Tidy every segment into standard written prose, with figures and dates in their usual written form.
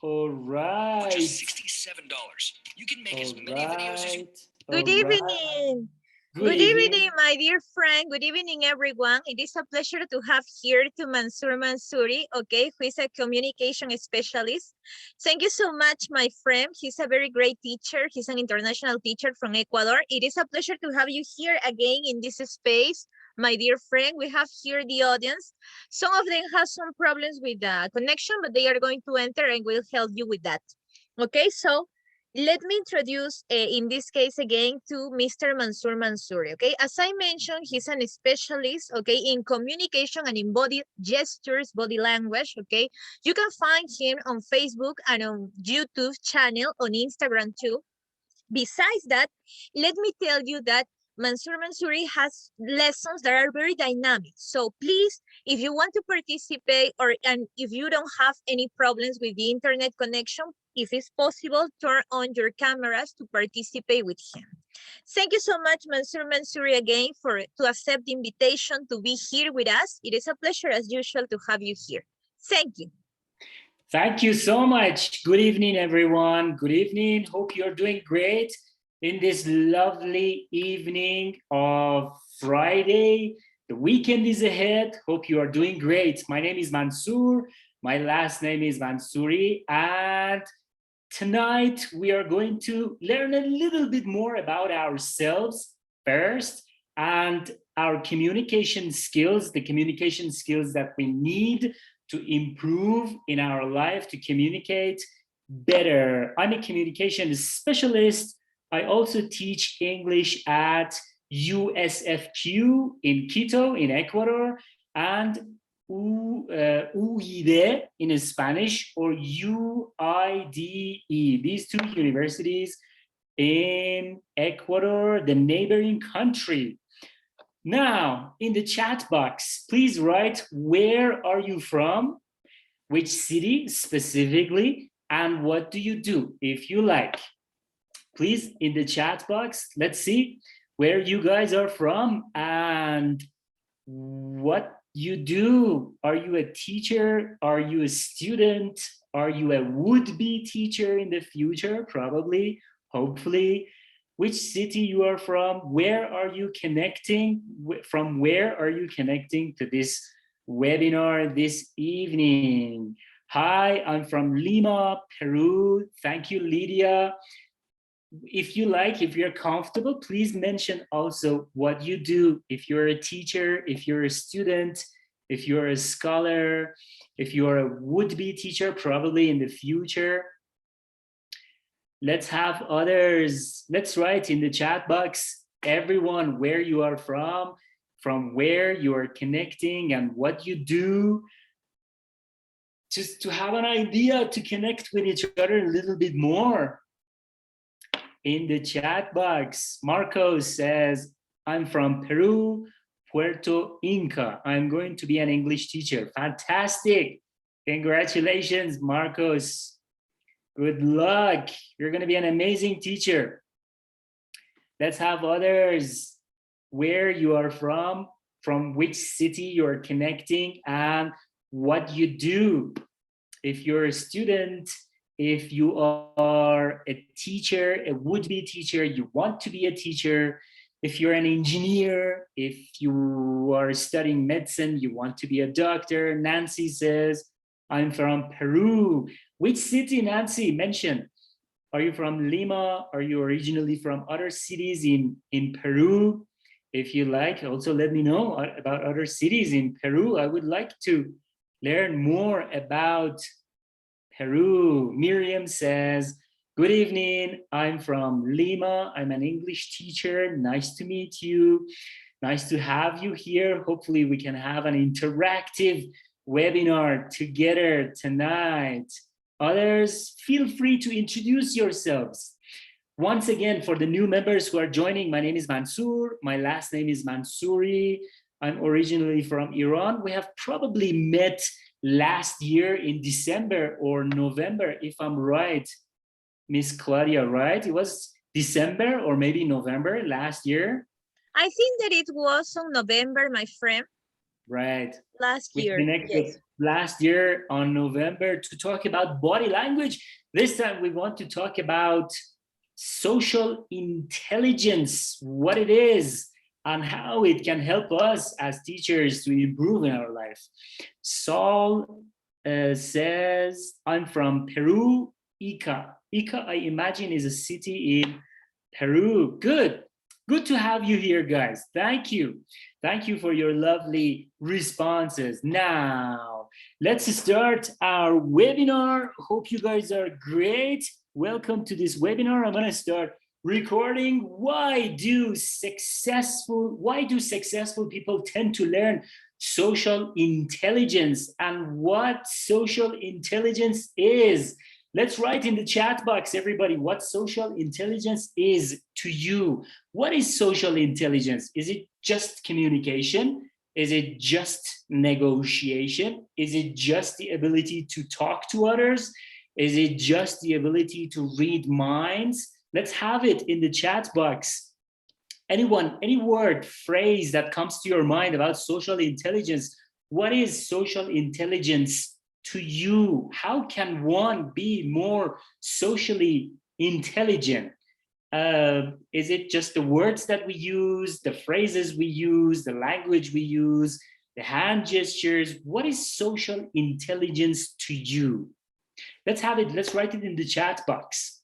All right. For just $67, you can make as many videos as you... Good evening. Good evening, my dear friend. Good evening, everyone. It is a pleasure to have here to Mansouri, okay, who is a communication specialist. Thank you so much, my friend. He's a very great teacher. He's an international teacher from Ecuador. It is a pleasure to have you here again in this space. My dear friend, we have here the audience. Some of them have some problems with the connection, but they are going to enter and will help you with that. Okay, so let me introduce, in this case again, to Mr. Mansouri, okay? As I mentioned, he's an specialist, okay, in communication and in body gestures, body language, okay? You can find him on Facebook and on YouTube channel, on Instagram too. Besides that, let me tell you that Mansouri has lessons that are very dynamic. So please, if you want to participate and if you don't have any problems with the internet connection, if it's possible, turn on your cameras to participate with him. Thank you so much, Mansouri, again, to accept the invitation to be here with us. It is a pleasure, as usual, to have you here. Thank you. Thank you so much. Good evening, everyone. Good evening. Hope you're doing great in this lovely evening of Friday. The weekend is ahead. Hope you are doing great. My name is Mansour. My last name is Mansouri. And tonight we are going to learn a little bit more about ourselves first and our communication skills, the communication skills that we need to improve in our life, to communicate better. I'm a communication specialist. I also teach English at USFQ in Quito, in Ecuador, and UIDE in Spanish, or UIDE. These two universities in Ecuador, the neighboring country. Now, in the chat box, please write, where are you from? Which city specifically? And what do you do, if you like? Please, in the chat box, let's see where you guys are from and what you do. Are you a teacher? Are you a student? Are you a would-be teacher in the future? Probably, hopefully. Which city you are from? Where are you connecting? From where are you connecting to this webinar this evening? Hi, I'm from Lima, Peru. Thank you, Lydia. If you like, if you're comfortable, please mention also what you do. If you're a teacher, if you're a student, if you're a scholar, if you're a would-be teacher, probably in the future. Let's have others. Let's write in the chat box, everyone, where you are from where you are connecting and what you do. Just to have an idea to connect with each other a little bit more. In the chat box, Marcos says, I'm from Peru, Puerto Inca. I'm going to be an English teacher. Fantastic. Congratulations, Marcos. Good luck. You're going to be an amazing teacher. Let's have others. Where you are from which city you're connecting, and what you do. If you're a student, if you are a teacher, a would-be teacher, you want to be a teacher. If you're an engineer, if you are studying medicine, you want to be a doctor. Nancy says, I'm from Peru. Which city, Nancy? Mention. Are you from Lima? Are you originally from other cities in Peru? If you like, also let me know about other cities in Peru. I would like to learn more about Peru. Miriam says, good evening. I'm from Lima. I'm an English teacher. Nice to meet you. Nice to have you here. Hopefully we can have an interactive webinar together tonight. Others, feel free to introduce yourselves. Once again, for the new members who are joining, my name is Mansour. My last name is Mansouri. I'm originally from Iran. We have probably met last year in December or November, if I'm right, Miss Claudia, right? It was December or maybe November last year. I think that it was on November, my friend. Right. Last year. We connected Yes. last year on November to talk about body language. This time we want to talk about social intelligence, what it is, and how it can help us as teachers to improve in our life. Saul says, I'm from Peru, Ica. Ica, I imagine, is a city in Peru. Good. Good to have you here, guys. Thank you. Thank you for your lovely responses. Now, let's start our webinar. Hope you guys are great. Welcome to this webinar. I'm going to start recording. Why do successful people tend to learn social intelligence, and what social intelligence is? Let's write in the chat box, everybody, what social intelligence is to you. What is social intelligence? Is it just communication? Is it just negotiation? Is it just the ability to talk to others? Is it just the ability to read minds? Let's have it in the chat box. Anyone, any word, phrase that comes to your mind about social intelligence. What is social intelligence to you? How can one be more socially intelligent? Is it just the words that we use, the phrases we use, the language we use, the hand gestures? What is social intelligence to you? Let's have it. Let's write it in the chat box.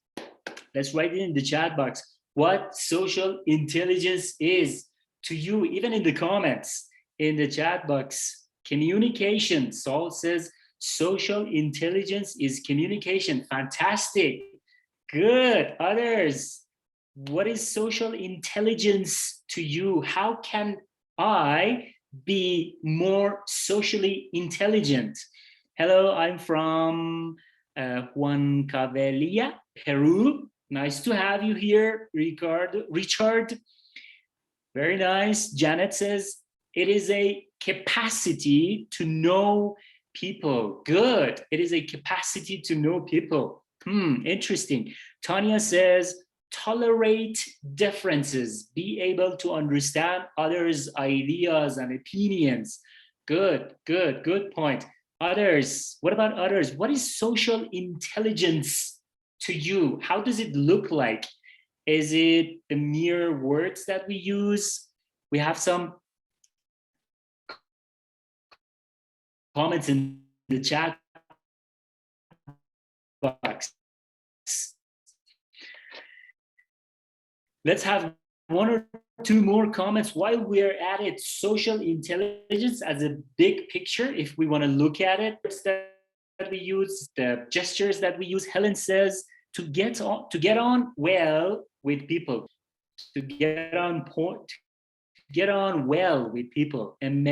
Let's write it in the chat box. What social intelligence is to you, even in the comments, in the chat box. Communication. Saul says social intelligence is communication. Fantastic. Good. Others, what is social intelligence to you? How can I be more socially intelligent? Hello, I'm from Huancavelica, Peru. Nice to have you here, Richard. Very nice. Janet says, it is a capacity to know people. Good. It is a capacity to know people. Interesting. Tanya says, tolerate differences. Be able to understand others' ideas and opinions. Good, good, good point. Others, what about others? What is social intelligence to you? How does it look like? Is it the mere words that we use? We have some comments in the chat box. Let's have one or two more comments while we're at it. Social intelligence as a big picture, if we want to look at it, that we use, the gestures that we use. Helen says, to get on well with people, to get on well with people. And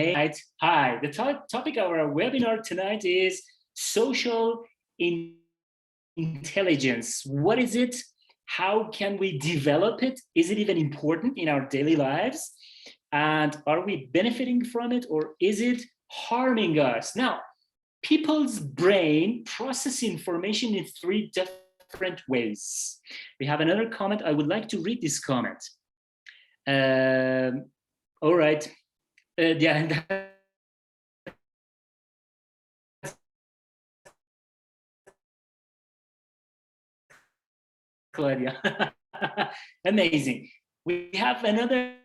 hi, the topic of our webinar tonight is social intelligence. What is it? How can we develop it? Is it even important in our daily lives? And are we benefiting from it, or is it harming us? Now, people's brain process information in three different ways. We have another comment. I would like to read this comment. All right. Yeah. Claudia. Amazing. We have another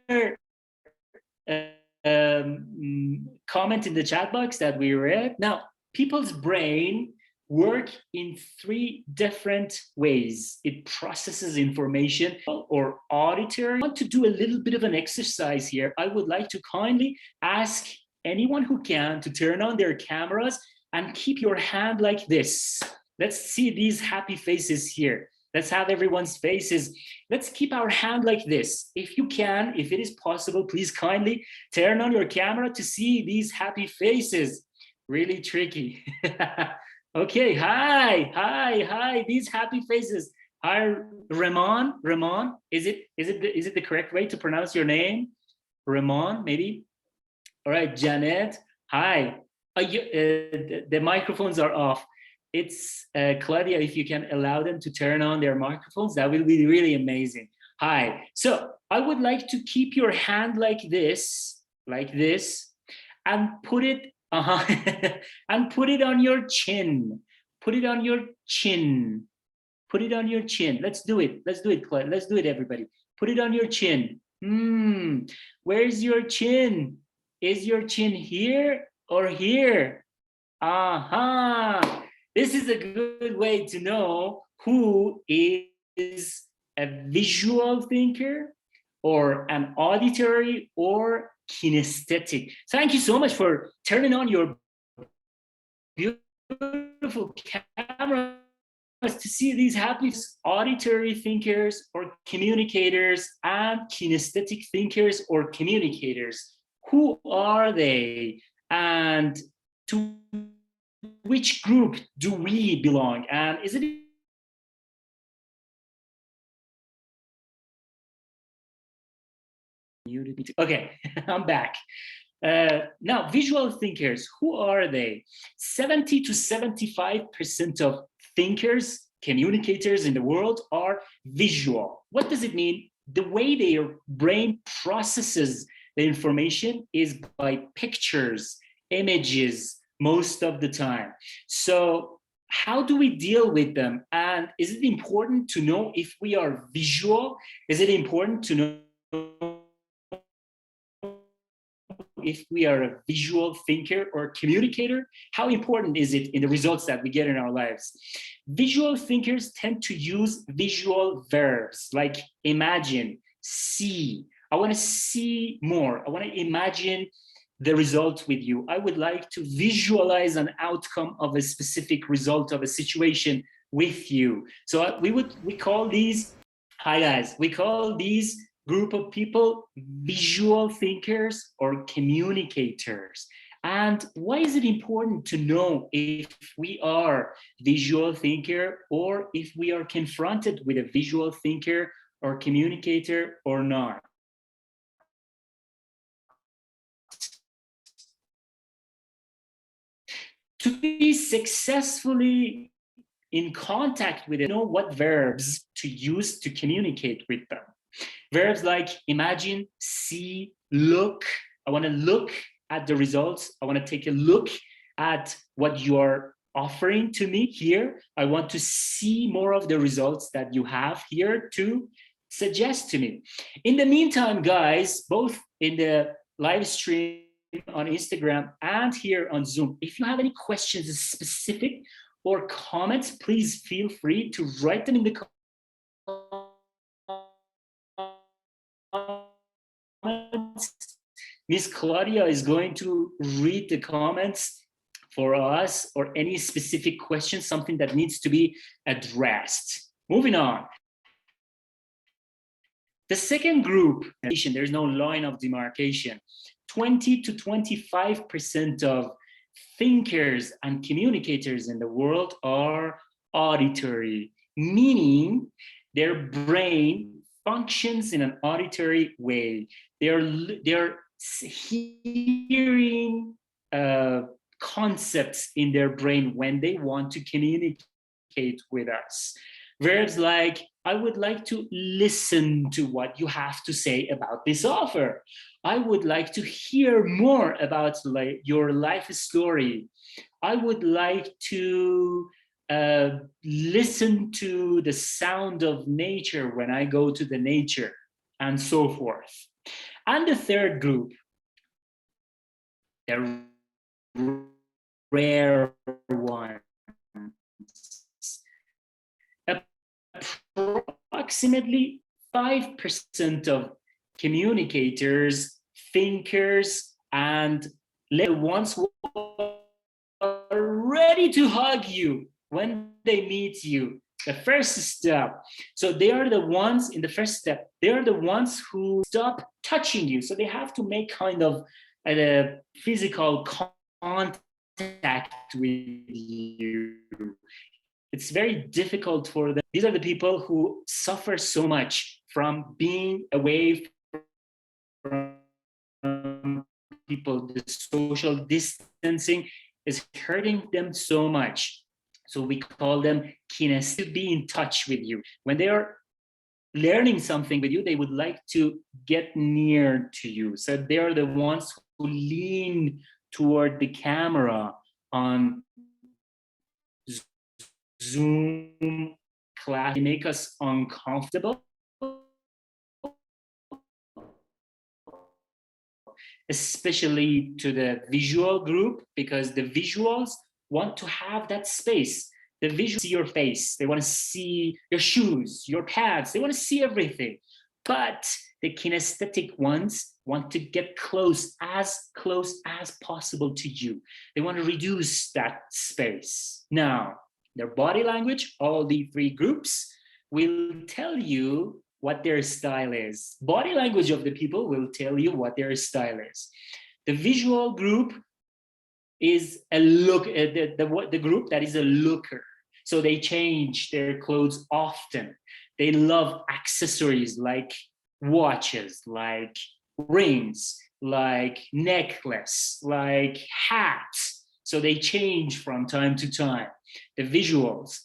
comment in the chat box that we read. Now, people's brain work in 3 different ways. It processes information or auditory. I want to do a little bit of an exercise here. I would like to kindly ask anyone who can to turn on their cameras and keep your hand like this. Let's see these happy faces here. Let's have everyone's faces. Let's keep our hand like this. If you can, if it is possible, please kindly turn on your camera to see these happy faces. Really tricky. Okay, hi, these happy faces. Hi, Ramon, is it the correct way to pronounce your name? Ramon, maybe? All right, Janet, hi. The microphones are off. It's Claudia, if you can allow them to turn on their microphones, that will be really amazing. Hi, so I would like to keep your hand like this, and put it, and put it on your chin. Put it on your chin. Put it on your chin. Let's do it, Claudia. Let's do it, everybody. Put it on your chin. Where's your chin? Is your chin here or here? This is a good way to know who is a visual thinker or an auditory or kinesthetic. Thank you so much for turning on your beautiful cameras to see these happy auditory thinkers or communicators and kinesthetic thinkers or communicators. Who are they? And to which group do we belong? And is it okay? I'm back. Now, visual thinkers, who are they? 70 to 75% of thinkers, communicators in the world are visual. What does it mean? The way their brain processes the information is by pictures, images, most of the time. So how do we deal with them? And is it important to know if we are visual? Is it important to know if we are a visual thinker or communicator? How important is it in the results that we get in our lives? Visual thinkers tend to use visual verbs like imagine, see. I want to see more. I want to imagine the result with you. I would like to visualize an outcome of a specific result of a situation with you. So we call these, hi guys, we call these group of people visual thinkers or communicators. And why is it important to know if we are visual thinker or if we are confronted with a visual thinker or communicator or not? To be successfully in contact with it, know what verbs to use to communicate with them. Verbs like imagine, see, look. I want to look at the results. I want to take a look at what you are offering to me here. I want to see more of the results that you have here to suggest to me. In the meantime, guys, both in the live stream on Instagram and here on Zoom, if you have any questions specific or comments, please feel free to write them in the comments. Miss Claudia is going to read the comments for us or any specific question, something that needs to be addressed. Moving on. The second group, there's no line of demarcation. 20 to 25% of thinkers and communicators in the world are auditory, meaning their brain functions in an auditory way. They're hearing concepts in their brain when they want to communicate with us. Verbs like, I would like to listen to what you have to say about this offer. I would like to hear more about your life story. I would like to listen to the sound of nature when I go to the nature, and so forth. And the third group, the rare one, approximately 5% of communicators, thinkers, and the ones who are ready to hug you when they meet you. The first step. So they are the ones in the first step. They are the ones who stop touching you. So they have to make kind of a physical contact with you. It's very difficult for them. These are the people who suffer so much from being away from people. The social distancing is hurting them so much. So we call them kinesthetic, to be in touch with you. When they are learning something with you, they would like to get near to you. So they are the ones who lean toward the camera on Zoom class. They make us uncomfortable, especially to the visual group, because the visuals want to have that space. The visuals see your face, they want to see your shoes, your pads, they want to see everything. But the kinesthetic ones want to get close as possible to you. They want to reduce that space. Now, their body language, all the three groups, will tell you what their style is. Body language of the people will tell you what their style is. The visual group is a look, the group that is a looker. So they change their clothes often. They love accessories like watches, like rings, like necklace, like hats. So they change from time to time. The visuals.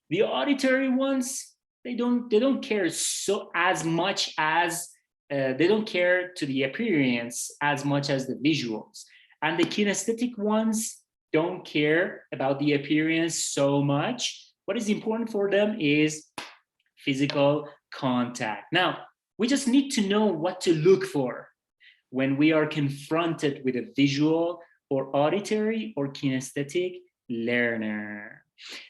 The auditory ones, they don't care so as much as they don't care to the appearance as much as the visuals. And the kinesthetic ones don't care about the appearance so much. What is important for them is physical contact. Now, we just need to know what to look for when we are confronted with a visual or auditory or kinesthetic learner.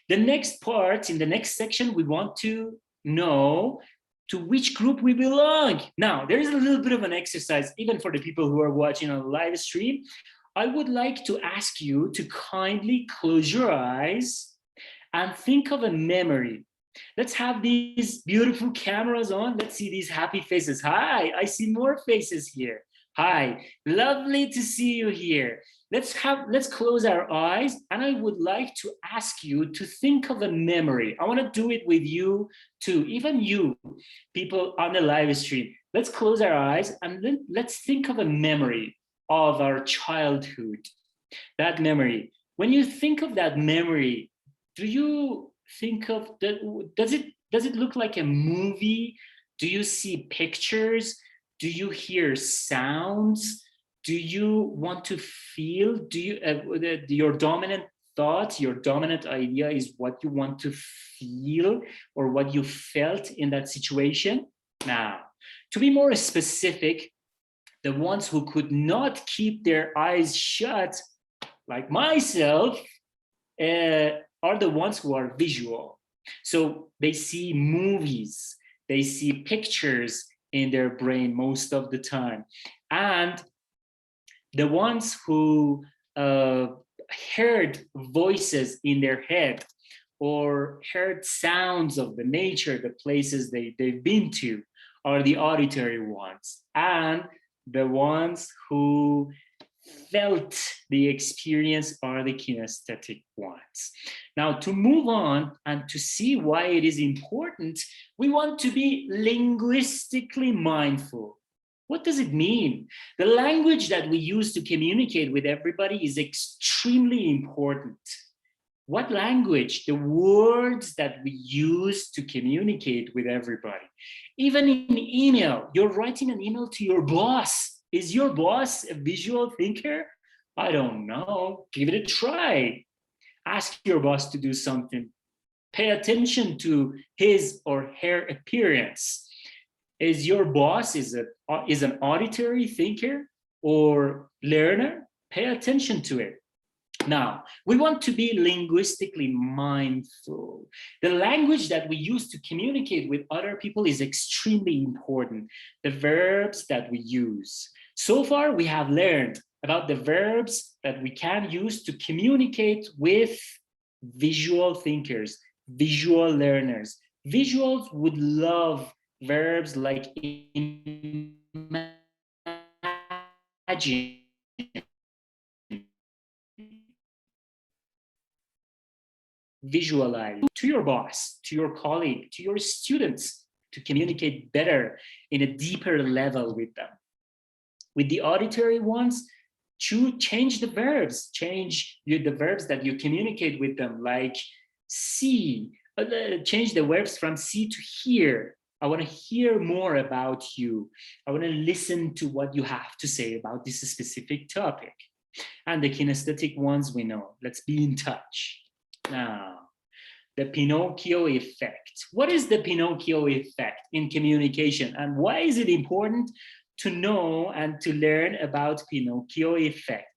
The next part, in the next section, we want to know to which group we belong. Now, there is a little bit of an exercise, even for the people who are watching on live stream. I would like to ask you to kindly close your eyes and think of a memory. Let's have these beautiful cameras on. Let's see these happy faces. Hi, I see more faces here. Hi, lovely to see you here. Let's close our eyes, and I would like to ask you to think of a memory. I want to do it with you too, even you, people on the live stream. Let's close our eyes and let's think of a memory of our childhood. That memory. When you think of that memory, do you think of that? Does it look like a movie? Do you see pictures? Do you hear sounds? Do you want to feel? Do you your dominant thought, your dominant idea is what you want to feel or what you felt in that situation? Now, to be more specific, the ones who could not keep their eyes shut, like myself, are the ones who are visual. So they see movies, they see pictures in their brain most of the time. And the ones who heard voices in their head or heard sounds of the nature, the places they've been to, are the auditory ones. And the ones who felt the experience are the kinesthetic ones. Now, to move on and to see why it is important, we want to be linguistically mindful. What does it mean? The language that we use to communicate with everybody is extremely important. What language? The words that we use to communicate with everybody. Even in email, you're writing an email to your boss. Is your boss a visual thinker? I don't know. Give it a try. Ask your boss to do something. Pay attention to his or her appearance. Is your boss is an auditory thinker or learner? Pay attention to it. Now, we want to be linguistically mindful. The language that we use to communicate with other people is extremely important. The verbs that we use. So far, we have learned about the verbs that we can use to communicate with visual thinkers, visual learners. Visuals would love verbs like imagine, visualize, to your boss, to your colleague, to your students, to communicate better in a deeper level with them. With the auditory ones, change the verbs, change the verbs that you communicate with them, like see, change the verbs from see to hear. I want to hear more about you. I want to listen to what you have to say about this specific topic. And the kinesthetic ones we know. Let's be in touch. Now, the Pinocchio effect. What is the Pinocchio effect in communication, and why is it important to know and to learn about Pinocchio effect?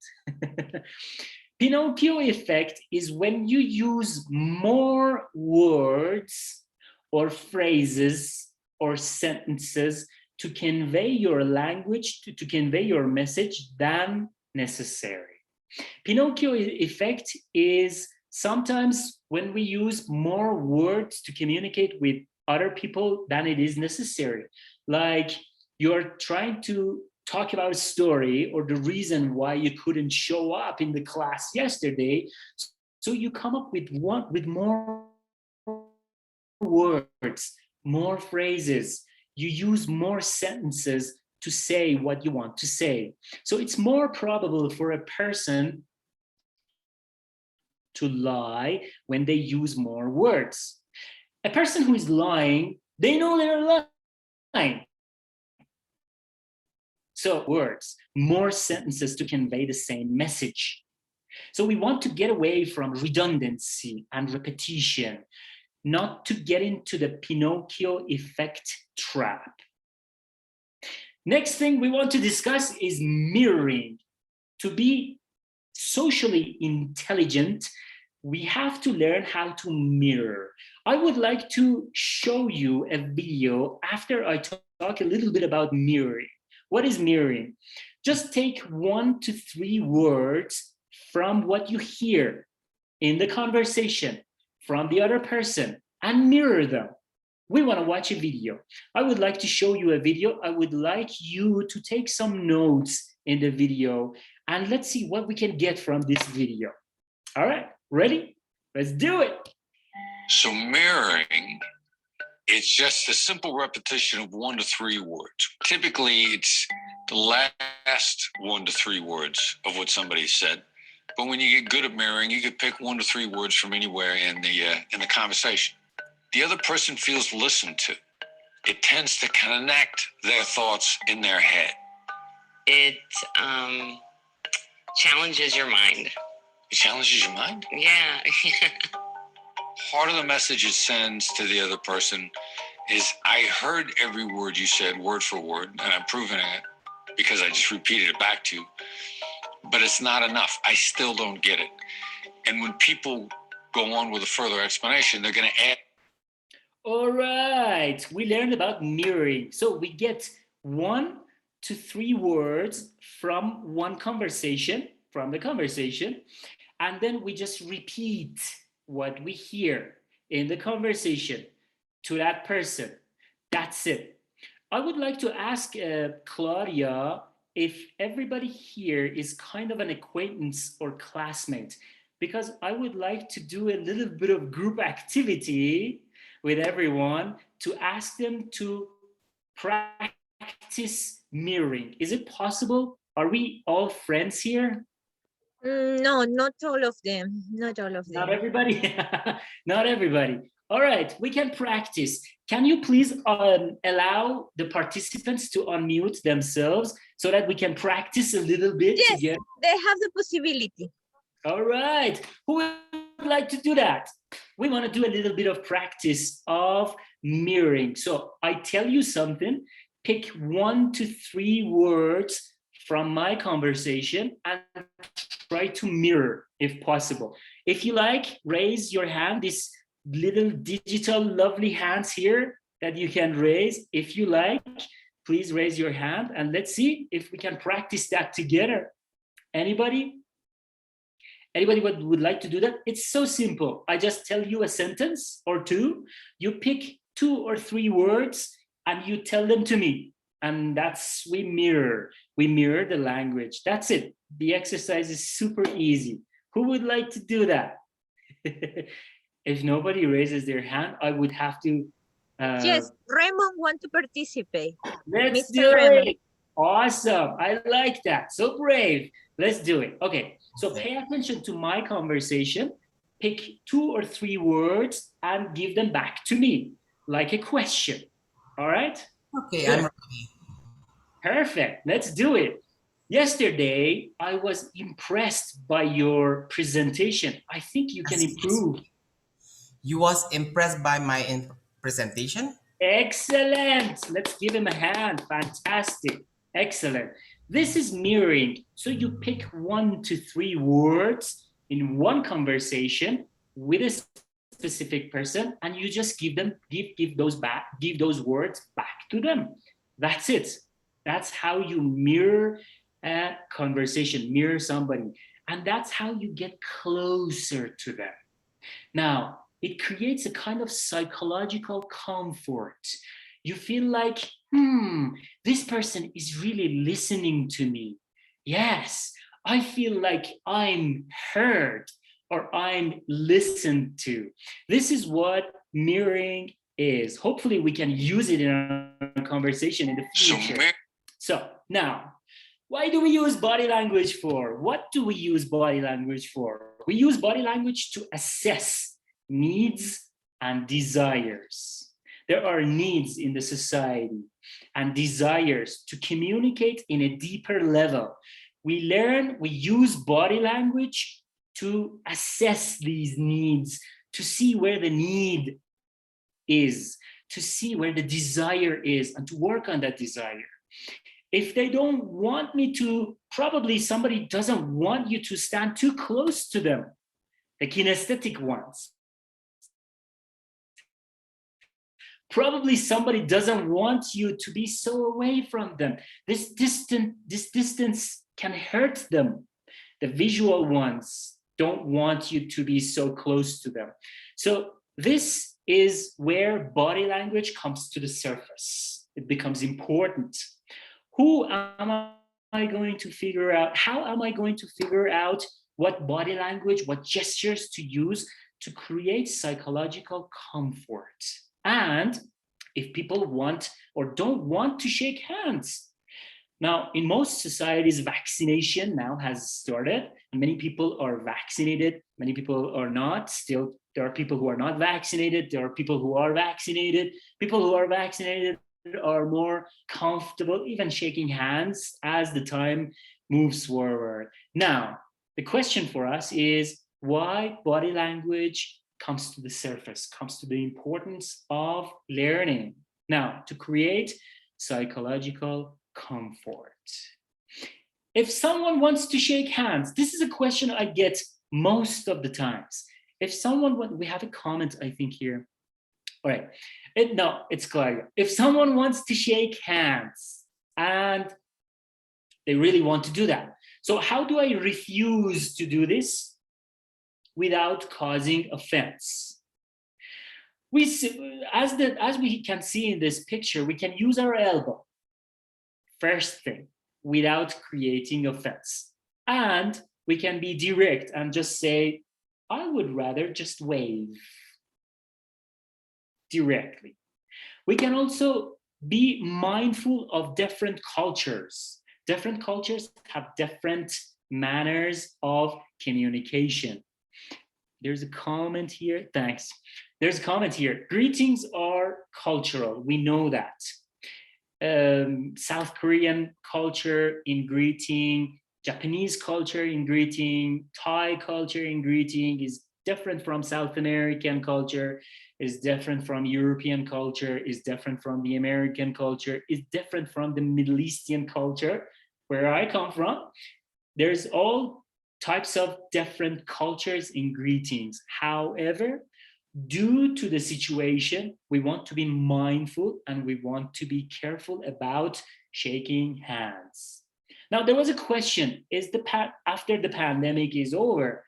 Pinocchio effect is when you use more words or phrases or sentences to convey your language, to convey your message than necessary. Pinocchio effect is sometimes when we use more words to communicate with other people than it is necessary. Like you're trying to talk about a story or the reason why you couldn't show up in the class yesterday. So you come up with more words, more phrases. You use more sentences to say what you want to say. So it's more probable for a person to lie when they use more words. A person who is lying, they know they're lying. So words, more sentences to convey the same message. So we want to get away from redundancy and repetition, not to get into the Pinocchio effect trap. Next thing we want to discuss is mirroring. To be socially intelligent, we have to learn how to mirror. I would like to show you a video after I talk a little bit about mirroring. What is mirroring? Just take 1 to 3 words from what you hear in the conversation from the other person and mirror them. We want to watch a video. I would like to show you a video. I would like you to take some notes in the video and let's see what we can get from this video. All right, ready? Let's do it. So mirroring, it's just a simple repetition of 1 to 3 words. Typically, it's the last 1 to 3 words of what somebody said. But when you get good at mirroring, you could pick 1 to 3 words from anywhere in the conversation. The other person feels listened to. It tends to connect their thoughts in their head. It challenges your mind. It challenges your mind? Yeah. Part of the message it sends to the other person is, I heard every word you said, word for word, and I'm proving it because I just repeated it back to you, but it's not enough. I still don't get it. And when people go on with a further explanation, they're going to add. All right, we learned about mirroring. So we get 1 to 3 words from one conversation, from the conversation, and then we just repeat what we hear in the conversation to that person. That's it. I would like to ask Claudia if everybody here is kind of an acquaintance or classmate, because I would like to do a little bit of group activity with everyone to ask them to practice mirroring. Is it possible? Are we all friends here? No, not all of them. Not all of them. Not everybody? Not everybody. All right, we can practice. Can you please allow the participants to unmute themselves so that we can practice a little bit Yes, together? they have the possibility. All right, who would like to do that? We want to do a little bit of practice of mirroring. So I tell you something, pick 1 to 3 words from my conversation and try to mirror if possible. If you like, raise your hand, these little digital lovely hands here that you can raise. If you like, please raise your hand and let's see if we can practice that together. Anybody? Anybody would like to do that? It's so simple. I just tell you a sentence or two. You pick 2 or 3 words and you tell them to me. And that's, we mirror the language. That's it. The exercise is super easy. Who would like to do that? If nobody raises their hand, I would have to. Yes, Raymond want to participate. Let's Mr. do Raymond. it. Awesome. I like that. So brave. Let's do it. Okay. So pay attention to my conversation. Pick 2 or 3 words and give them back to me like a question. All right? Okay, Good. I'm ready. Perfect. Let's do it. Yesterday, I was impressed by your presentation. I think you can improve. You was impressed by my presentation? Excellent. Let's give him a hand. Fantastic. Excellent. This is mirroring. So you pick 1 to 3 words in one conversation with a specific person, and you just give those words back to them. That's it. That's how you mirror a conversation, mirror somebody. And that's how you get closer to them. Now, it creates a kind of psychological comfort. You feel like, this person is really listening to me. Yes, I feel like I'm heard or I'm listened to. This is what mirroring is. Hopefully we can use it in our conversation in the future. So now, why do we use body language for? What do we use body language for? We use body language to assess needs and desires. There are needs in the society and desires to communicate in a deeper level. We use body language to assess these needs, to see where the need is, to see where the desire is, and to work on that desire. If they don't want me to, probably somebody doesn't want you to stand too close to them, the kinesthetic ones. Probably somebody doesn't want you to be so away from them. This distance can hurt them. The visual ones don't want you to be so close to them. So this is where body language comes to the surface. It becomes important. Who am I going to figure out? How am I going to figure out what body language, what gestures to use to create psychological comfort? And if people want or don't want to shake hands. Now, in most societies, vaccination now has started. And many people are vaccinated. Many people are not. Still, there are people who are not vaccinated. There are people who are vaccinated. People who are vaccinated are more comfortable even shaking hands as the time moves forward. Now, the question for us is why body language comes to the surface, comes to the importance of learning. Now, to create psychological comfort. If someone wants to shake hands, this is a question I get most of the times. If someone, we have a comment, I think here. All right, it's Claudia. If someone wants to shake hands and they really want to do that. So how do I refuse to do this without causing offense? As we can see in this picture, we can use our elbow, first thing, without creating offense. And we can be direct and just say, I would rather just wave directly. We can also be mindful of different cultures. Different cultures have different manners of communication. There's a comment here, thanks. There's a comment here, greetings are cultural, we know that. South Korean culture in greeting, Japanese culture in greeting, Thai culture in greeting is different from South American culture, is different from European culture, is different from the American culture, is different from the Middle Eastern culture, where I come from. There's all types of different cultures in greetings. However, due to the situation, we want to be mindful and we want to be careful about shaking hands. Now, there was a question, after the pandemic is over,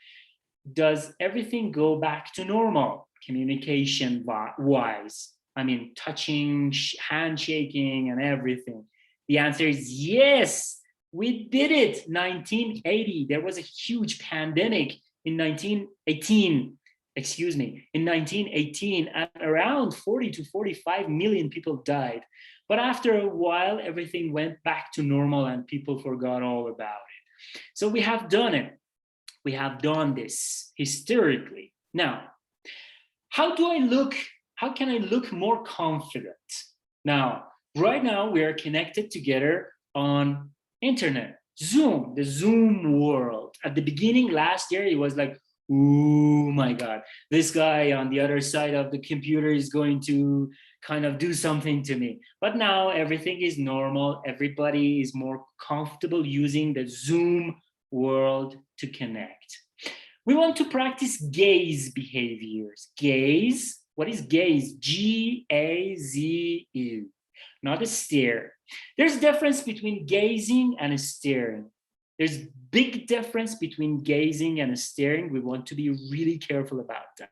does everything go back to normal communication-wise? I mean, touching, handshaking, and everything. The answer is yes, we did it. 1980, there was a huge pandemic in 1918, in 1918, and around 40 to 45 million people died. But after a while, everything went back to normal and people forgot all about it. So we have done it. We have done this historically. Now, how can I look more confident? Now, right now we are connected together on internet, Zoom, the Zoom world. At the beginning last year, it was like, oh my God, this guy on the other side of the computer is going to kind of do something to me. But now everything is normal. Everybody is more comfortable using the Zoom world to connect. We want to practice gaze behaviors. Gaze, what is gaze? G-A-Z-E, not a stare. There's a difference between gazing and staring. There's a big difference between gazing and staring. We want to be really careful about that.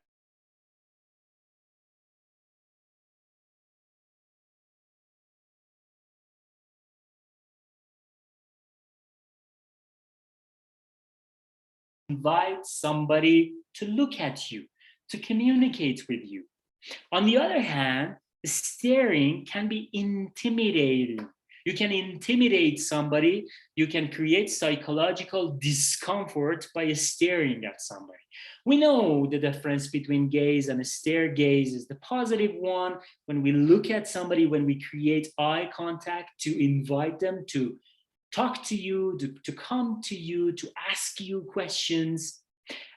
Invite somebody to look at you, to communicate with you. On the other hand, staring can be intimidating. You can intimidate somebody. You can create psychological discomfort by staring at somebody. We know the difference between gaze and stare. Gaze is the positive one. When we look at somebody, when we create eye contact to invite them to talk to you, to come to you, to ask you questions.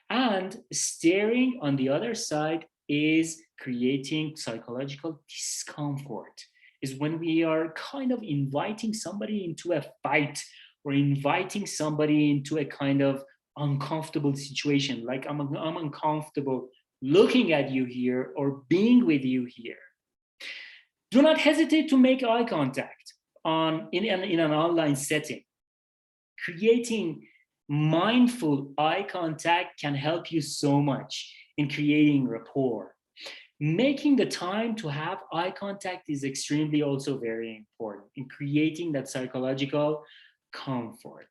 And staring on the other side is creating psychological discomfort, is when we are kind of inviting somebody into a fight or inviting somebody into a kind of uncomfortable situation, like I'm uncomfortable looking at you here or being with you here. Do not hesitate to make eye contact in an online setting. Creating mindful eye contact can help you so much in creating rapport. Making the time to have eye contact is extremely also very important in creating that psychological comfort.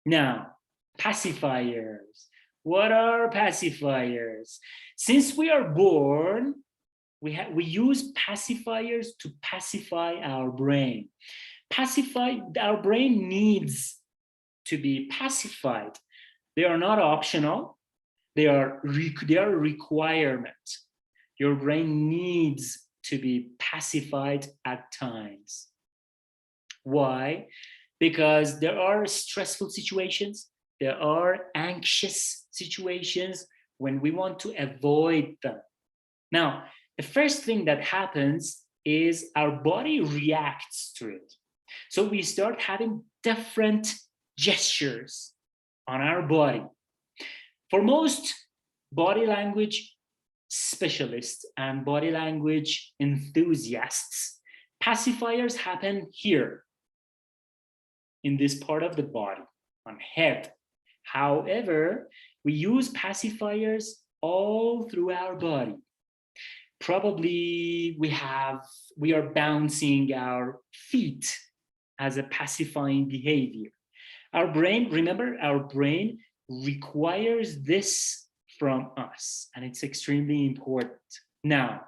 Now, pacifiers. What are pacifiers? Since we are born, we use pacifiers to pacify our brain. Our brain needs to be pacified. They are not optional. They are a requirement. Your brain needs to be pacified at times. Why? Because there are stressful situations. There are anxious situations when we want to avoid them. Now, the first thing that happens is our body reacts to it. So we start having different gestures on our body. For most body language specialists and body language enthusiasts, pacifiers happen here, in this part of the body, on head. However, we use pacifiers all through our body. Probably we are bouncing our feet as a pacifying behavior. Our brain, remember, our brain requires this from us, and it's extremely important. Now,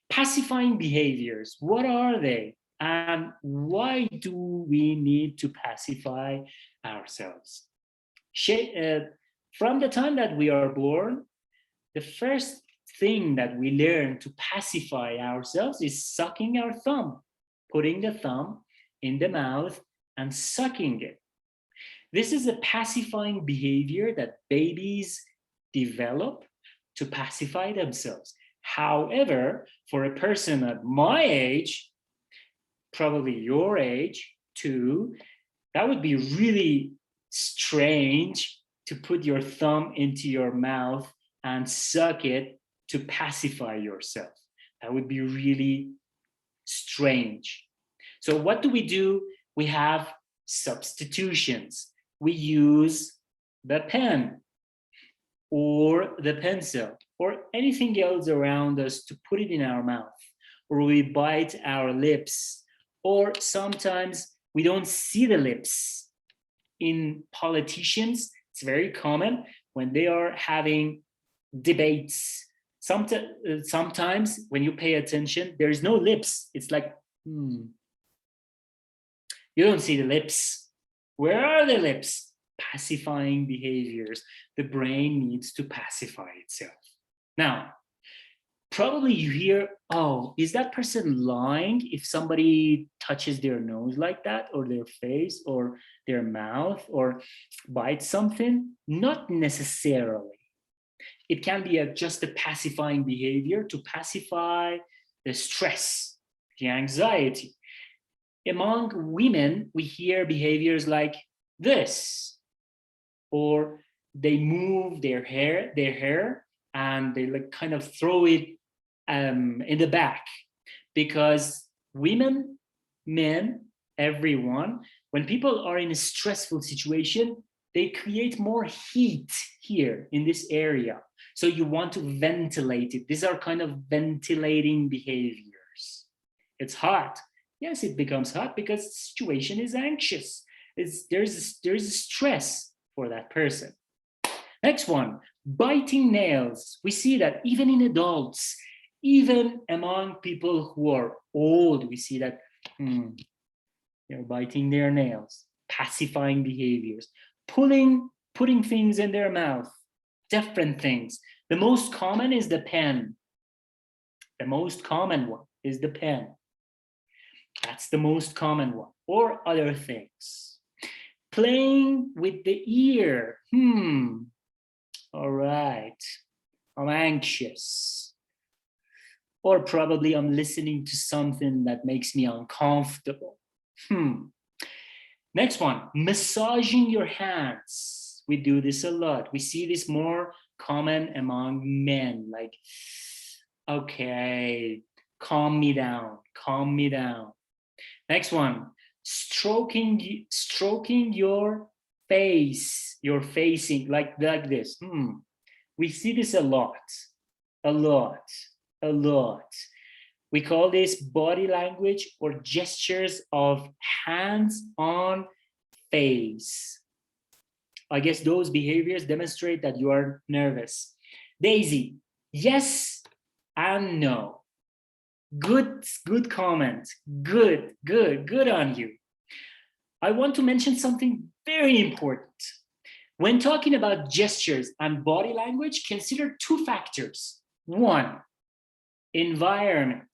pacifying behaviors, what are they? And why do we need to pacify ourselves? From the time that we are born, the first thing that we learn to pacify ourselves is sucking our thumb, putting the thumb in the mouth and sucking it. This is a pacifying behavior that babies develop to pacify themselves. However, for a person at my age, probably your age too, that would be really strange to put your thumb into your mouth and suck it to pacify yourself. That would be really strange. So what do? We have substitutions. We use the pen or the pencil or anything else around us to put it in our mouth, or we bite our lips, or sometimes we don't see the lips. In politicians, it's very common when they are having debates. Sometimes when you pay attention, there's no lips. It's like, you don't see the lips. Where are the lips? Pacifying behaviors. The brain needs to pacify itself. Now, probably you hear, oh, is that person lying if somebody touches their nose like that, or their face, or their mouth, or bites something? Not necessarily. It can be just a pacifying behavior to pacify the stress, the anxiety. Among women, we hear behaviors like this, or they move their hair and they like kind of throw it in the back, because women, men, everyone, when people are in a stressful situation, they create more heat here in this area. So you want to ventilate it. These are kind of ventilating behaviors. It's hot. Yes, it becomes hot because the situation is anxious. There's a stress for that person. Next one, biting nails. We see that even in adults, even among people who are old, we see that they're biting their nails, pacifying behaviors, putting things in their mouth, different things. The most common is the pen. The most common one is the pen. That's the most common one, or other things. Playing with the ear. All right, I'm anxious. Or probably I'm listening to something that makes me uncomfortable. Next one, massaging your hands. We do this a lot. We see this more common among men, like, okay, calm me down, calm me down. Next one, stroking your face, your facing, like this. We see this a lot. We call this body language or gestures of hands on face. I guess those behaviors demonstrate that you are nervous. Daisy, yes and no. Good comment. Good on you. I want to mention something very important. When talking about gestures and body language, consider two factors. One, environment.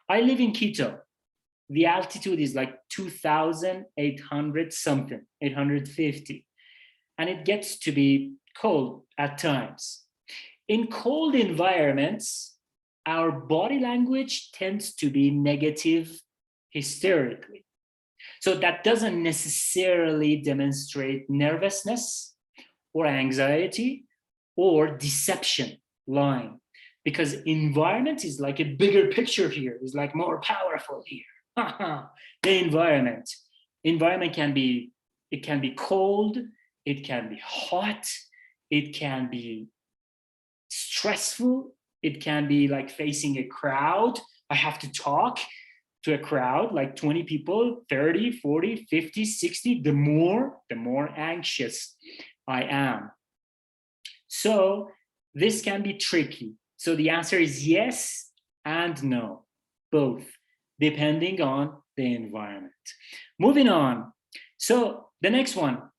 I live in Quito. The altitude is like 2,800 something, 850. And it gets to be cold at times. In cold environments, our body language tends to be negative hysterically. So that doesn't necessarily demonstrate nervousness or anxiety or deception, lying, because environment is like a bigger picture here, is like more powerful here. The environment can be cold, it can be hot, it can be stressful, it can be like facing a crowd. I have to talk to a crowd, like 20 people, 30, 40, 50, 60, the more anxious I am. So this can be tricky. So the answer is yes and no, both, depending on the environment. Moving on. So the next one,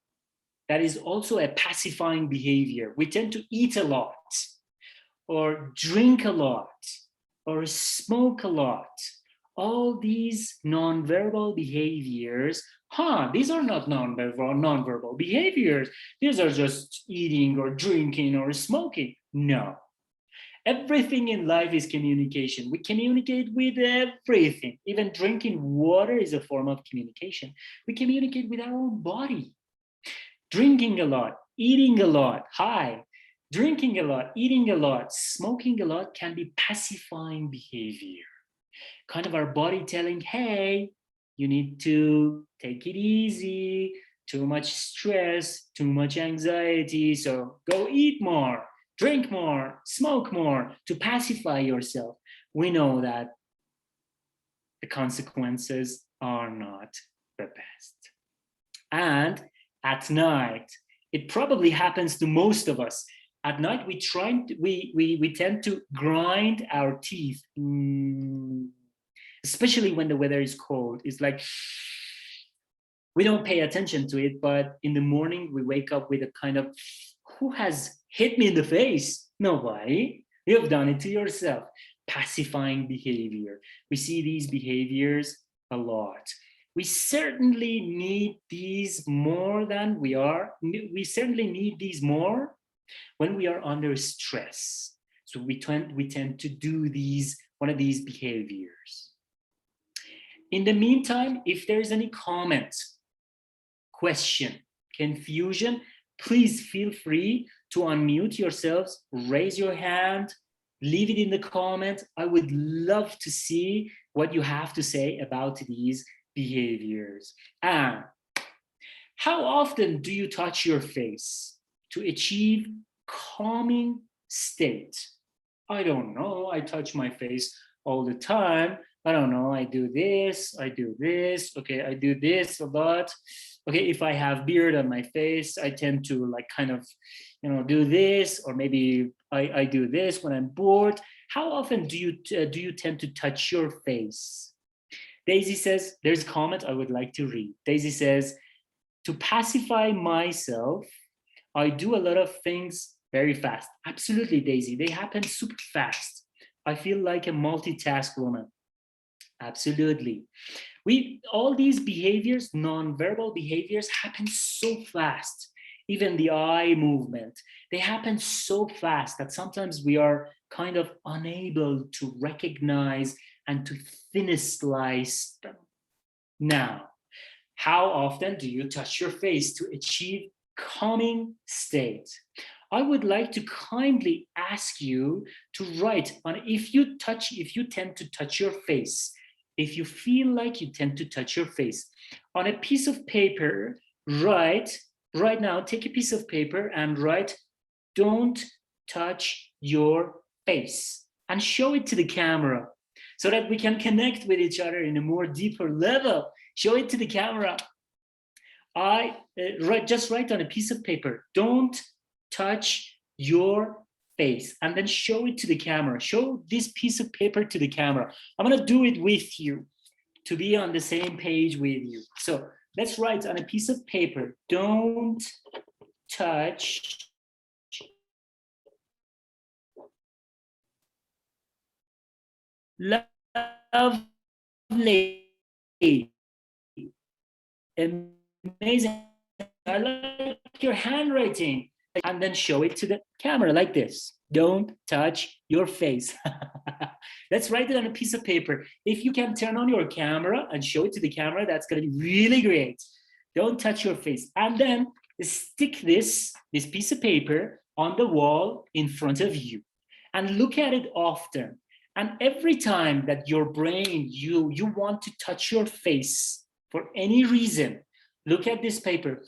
that is also a pacifying behavior. We tend to eat a lot, or drink a lot, or smoke a lot. All these nonverbal behaviors, these are not nonverbal behaviors. These are just eating or drinking or smoking. No. Everything in life is communication. We communicate with everything. Even drinking water is a form of communication. We communicate with our own body. Drinking a lot, Eating a lot, hi. Drinking a lot, eating a lot, smoking a lot can be pacifying behavior. Kind of our body telling, hey, you need to take it easy, too much stress, too much anxiety, so go eat more, drink more, smoke more to pacify yourself. We know that the consequences are not the best. And at night, it probably happens to most of us. At night, we tend to grind our teeth, especially when the weather is cold. It's like we don't pay attention to it, but in the morning we wake up with a kind of, who has hit me in the face? Nobody. You've done it to yourself. Pacifying behavior. We see these behaviors a lot. We certainly need these more than we certainly need these more when we are under stress. So we tend to do one of these behaviors. In the meantime, if there's any comment, question, confusion, please feel free to unmute yourselves, raise your hand, leave it in the comment. I would love to see what you have to say about these behaviors. And how often do you touch your face to achieve calming state? I don't know. I touch my face all the time. I don't know. I do this. Okay, I do this a lot. Okay, if I have beard on my face, I tend to like kind of, do this, or maybe I do this when I'm bored. How often do you tend to touch your face? Daisy says, there's a comment I would like to read. Daisy says, to pacify myself, I do a lot of things very fast. Absolutely, Daisy. They happen super fast. I feel like a multitask woman. Absolutely. All these behaviors, non-verbal behaviors, happen so fast. Even the eye movement, they happen so fast that sometimes we are kind of unable to recognize and to thin slice them. Now, how often do you touch your face to achieve calming state? I would like to kindly ask you to write on if you tend to touch your face, if you feel like you tend to touch your face, on a piece of paper, write right now, take a piece of paper and write, don't touch your face, and show it to the camera so that we can connect with each other in a more deeper level. Show it to the camera. Just write on a piece of paper, don't touch your face, and then show it to the camera. Show this piece of paper to the camera. I'm gonna do it with you to be on the same page with you. So let's write on a piece of paper, don't touch lovely. Amazing. I like your handwriting. And then show it to the camera like this. Don't touch your face. Let's write it on a piece of paper. If you can turn on your camera and show it to the camera, that's going to be really great. Don't touch your face. And then stick this piece of paper on the wall in front of you and look at it often. And every time that your brain, you want to touch your face for any reason, look at this paper.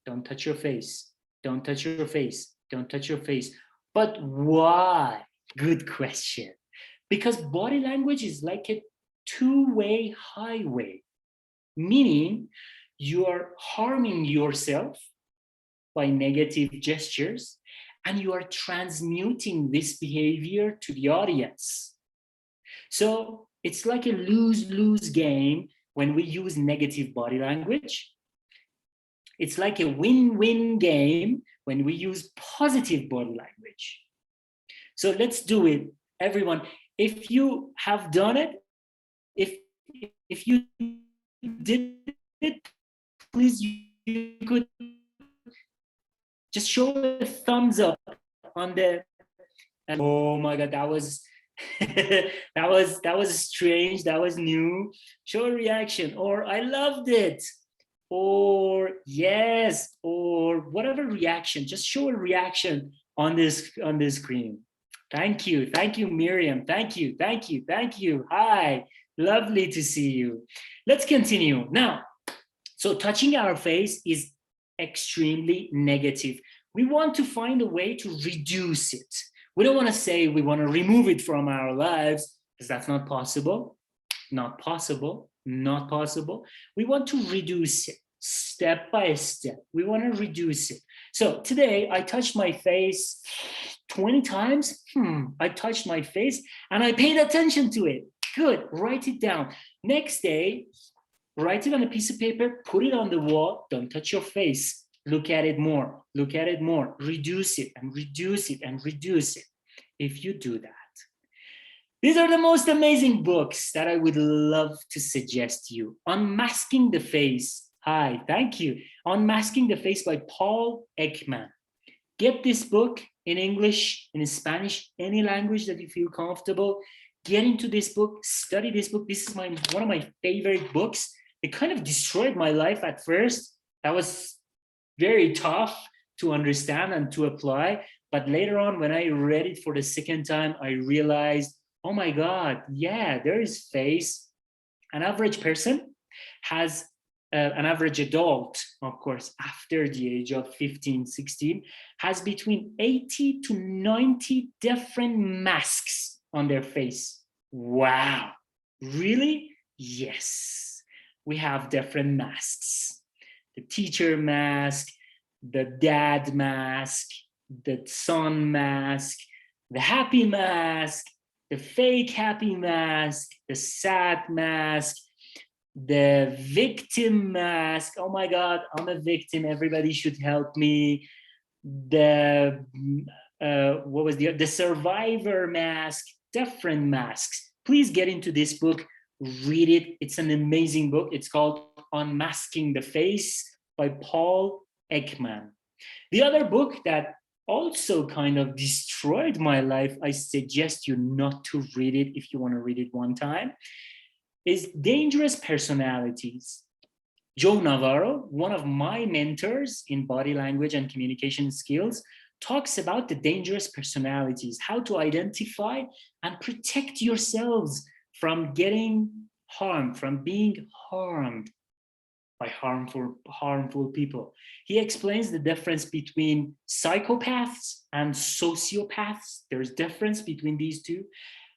Don't touch your face. Don't touch your face. Don't touch your face. But why? Good question. Because body language is like a two-way highway, meaning you are harming yourself by negative gestures, and you are transmuting this behavior to the audience. So it's like a lose-lose game when we use negative body language. It's like a win-win game when we use positive body language. So let's do it, everyone. If you have done it, if you did it, please, you could just show a thumbs up on the, oh my God, that was that was strange, that was new. Show a reaction, or I loved it. or yes, or whatever reaction. Just show a reaction on this screen. Thank you, Miriam. Thank you. Hi, lovely to see you. Let's continue now. So touching our face is extremely negative. We want to find a way to reduce it. We don't want to say we want to remove it from our lives, because that's not possible. Not possible. We want to reduce it step by step. We want to reduce it. So today I touched my face 20 times. I touched my face and I paid attention to it. Good, write it down. Next day, write it on a piece of paper, put it on the wall. Don't touch your face. Look at it more. Reduce it and reduce it and reduce it. If you do that, these are the most amazing books that I would love to suggest you. Unmasking the Face. Hi, thank you. Unmasking the Face by Paul Ekman. Get this book in English, in Spanish, any language that you feel comfortable. Get into this book, study this book. This is one of my favorite books. It kind of destroyed my life at first. That was very tough to understand and to apply. But later on, when I read it for the second time, I realized, oh my God, yeah, there is face. An average person has, an average adult, of course, after the age of 15, 16, has between 80 to 90 different masks on their face. Wow, really? Yes, we have different masks. The teacher mask, the dad mask, the son mask, the happy mask, the fake happy mask, the sad mask, the victim mask. Oh my God, I'm a victim. Everybody should help me. The the survivor mask, different masks. Please get into this book, read it. It's an amazing book. It's called Unmasking the Face by Paul Ekman. The other book that also kind of destroyed my life, I suggest you not to read it if you want to read it one time, is Dangerous Personalities. Joe Navarro, one of my mentors in body language and communication skills, talks about the dangerous personalities, how to identify and protect yourselves from getting harmed, from being harmed by harmful people. He explains the difference between psychopaths and sociopaths. There's difference between these two,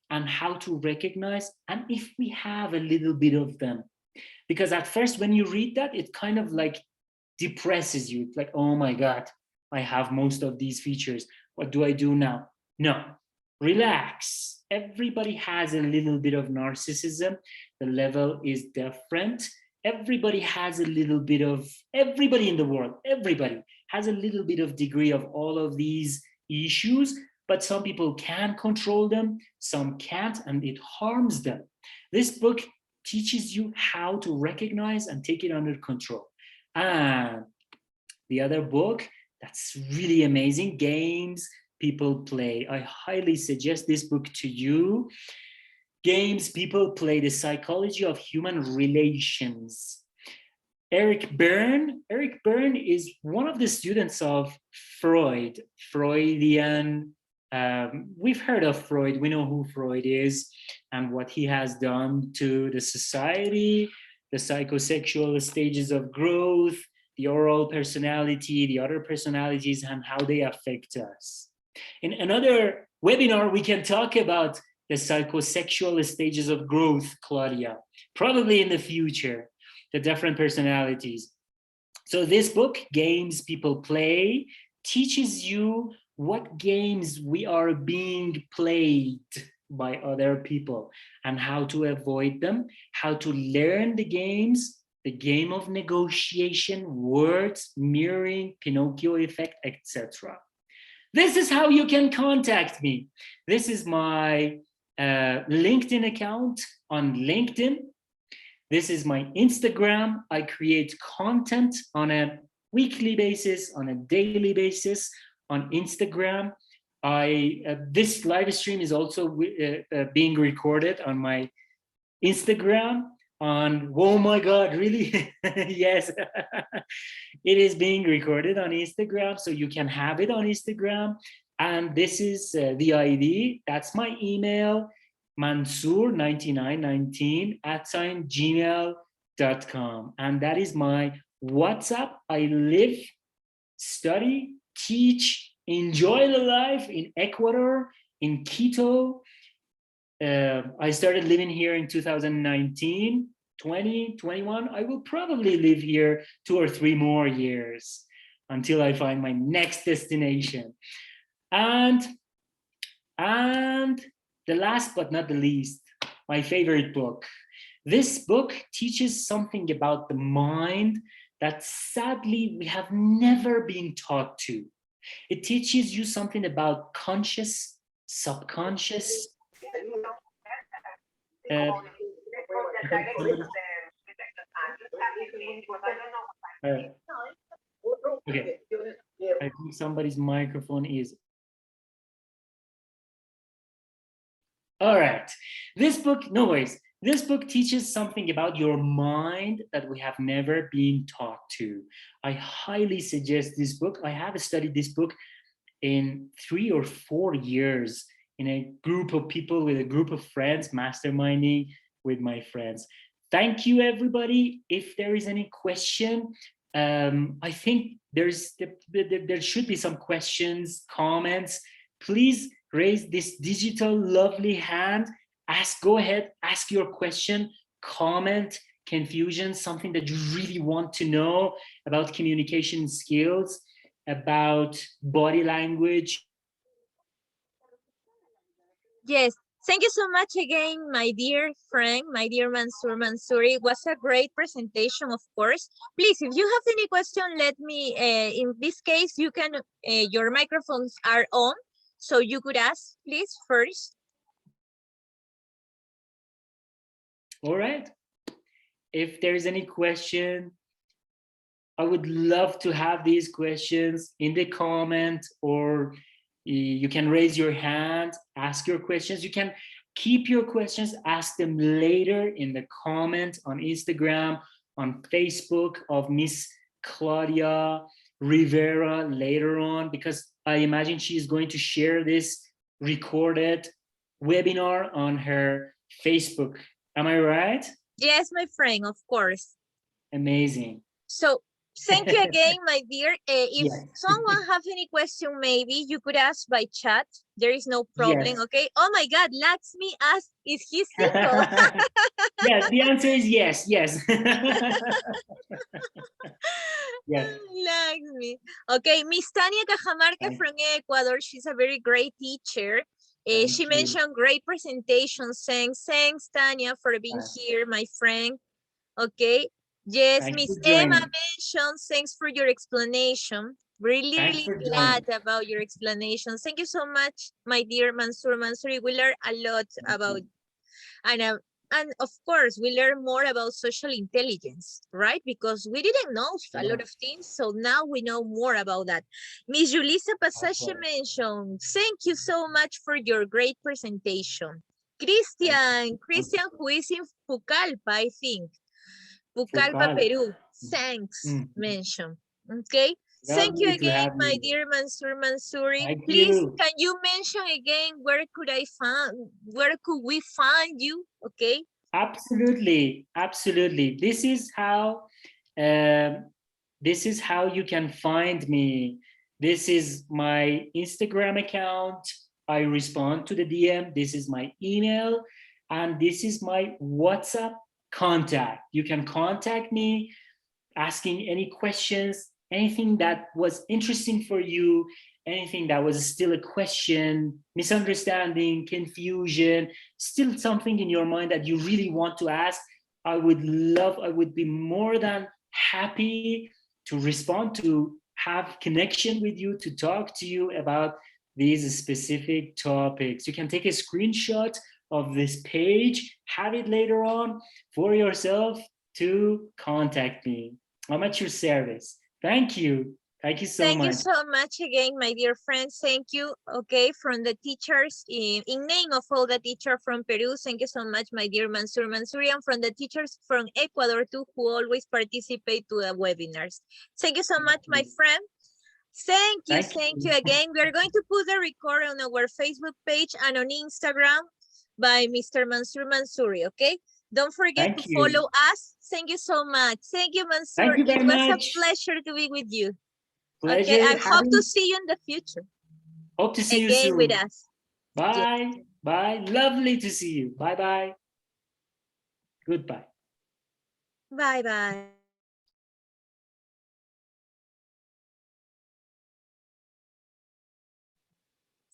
and how to recognize, and if we have a little bit of them. Because at first when you read that, it kind of like depresses you. It's like, oh my God, I have most of these features. What do I do now? No, relax. Everybody has a little bit of narcissism. The level is different. Everybody has a little bit of, everybody in the world, everybody has a little bit of degree of all of these issues, but some people can control them, some can't, and it harms them. This book teaches you how to recognize and take it under control. And the other book that's really amazing, Games People Play. I highly suggest this book to you. Games People Play, the Psychology of Human Relations. Eric Berne is one of the students of Freud, Freudian. We've heard of Freud, we know who Freud is and what he has done to the society, the psychosexual stages of growth, the oral personality, the other personalities, and how they affect us. In another webinar, we can talk about the psychosexual stages of growth, Claudia, probably in the future, the different personalities. So this book, Games People Play, teaches you what games we are being played by other people and how to avoid them, how to learn the games, the game of negotiation, words, mirroring, Pinocchio Effect, etc. This is how you can contact me. This is my LinkedIn account on LinkedIn. This is my Instagram. I create content on a weekly basis, on a daily basis on Instagram. This live stream is also being recorded on my Instagram. on, oh my God, really? Yes. It is being recorded on Instagram, so you can have it on Instagram. And this is the ID. That's my email, Mansour9919 @gmail.com. And that is my WhatsApp. I live, study, teach, enjoy the life in Ecuador, in Quito. I started living here in 2019, 20, 21. I will probably live here 2 or 3 more years until I find my next destination. And the last but not the least, my favorite book. This book teaches something about the mind that sadly we have never been taught to. It teaches you something about conscious, subconscious. Okay, I think somebody's microphone is. All right, this book, no worries. This book teaches something about your mind that we have never been taught to. I highly suggest this book. I have studied this book in 3 or 4 years in a group of people, with a group of friends, masterminding with my friends. Thank you, everybody. If there is any question, I think there should be some questions, comments. Please raise this digital lovely hand. Go ahead, ask your question, comment, confusion, something that you really want to know about communication skills, about body language. Yes, thank you so much again, my dear friend, my dear Mansouri. It was a great presentation, of course. Please, if you have any question, let me, in this case, you can, your microphones are on, so you could ask, please, first. All right. If there's any question, I would love to have these questions in the comment, or you can raise your hand, ask your questions. You can keep your questions, ask them later in the comment on Instagram, on Facebook of Miss Claudia Rivera later on, because I imagine she's going to share this recorded webinar on her Facebook. Am I right? Yes, my friend, of course. Amazing. So thank you again, my dear. If Yes. someone have any question, maybe you could ask by chat. There is no problem, Yes. okay? Oh my God, Laxmi asked, is he single? Yes, the answer is yes, yes. Yes. Laxmi. Okay, Miss Tania Cajamarca from Ecuador, she's a very great teacher. She mentioned great presentation. Thanks, Tania, for being here, my friend. Okay. Yes, Miss Emma mentioned, thanks for your explanation. Really glad about your explanation. Thank you so much, my dear Mansouri. We learned a lot about, and of course, we learn more about social intelligence, right? Because we didn't know a lot of things, so now we know more about that. Miss Julissa Passage mentioned, thank you so much for your great presentation. Christian, who is in Pucallpa, I think. Pucallpa, Peru. Thanks, mention. Okay. Thank you again, my dear Mansouri. Please, can you mention again where could we find you? Okay. Absolutely, absolutely. This is how you can find me. This is my Instagram account. I respond to the DM. This is my email, and this is my WhatsApp contact. You can contact me asking any questions, anything that was interesting for you, anything that was still a question, misunderstanding, confusion, still something in your mind that you really want to ask. I would be more than happy to respond, to have connection with you, to talk to you about these specific topics. You can take a screenshot of this page, have it later on for yourself to contact me. I'm at your service. Thank you. Thank you so Thank much. you so much again, my dear friends. Thank you. Okay, from the teachers, in name of all the teachers from Peru, thank you so much, my dear Mansour Mansouri, and from the teachers from Ecuador too, who always participate to the webinars. Thank you so much, my friend. Thank you again. We are going to put the record on our Facebook page and on Instagram by Mr. Mansour Mansouri, okay? Don't forget to follow us. Thank you so much. Thank you, Mansour. Thank you very it was much. a pleasure to be with you. Pleasure. Okay, I hope to see you in the future. Hope to see you again soon. with us. Bye. Yes. Bye. Lovely to see you. Bye-bye. Goodbye. Bye-bye.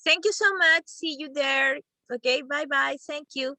Thank you so much. See you there. Okay, bye-bye. Thank you.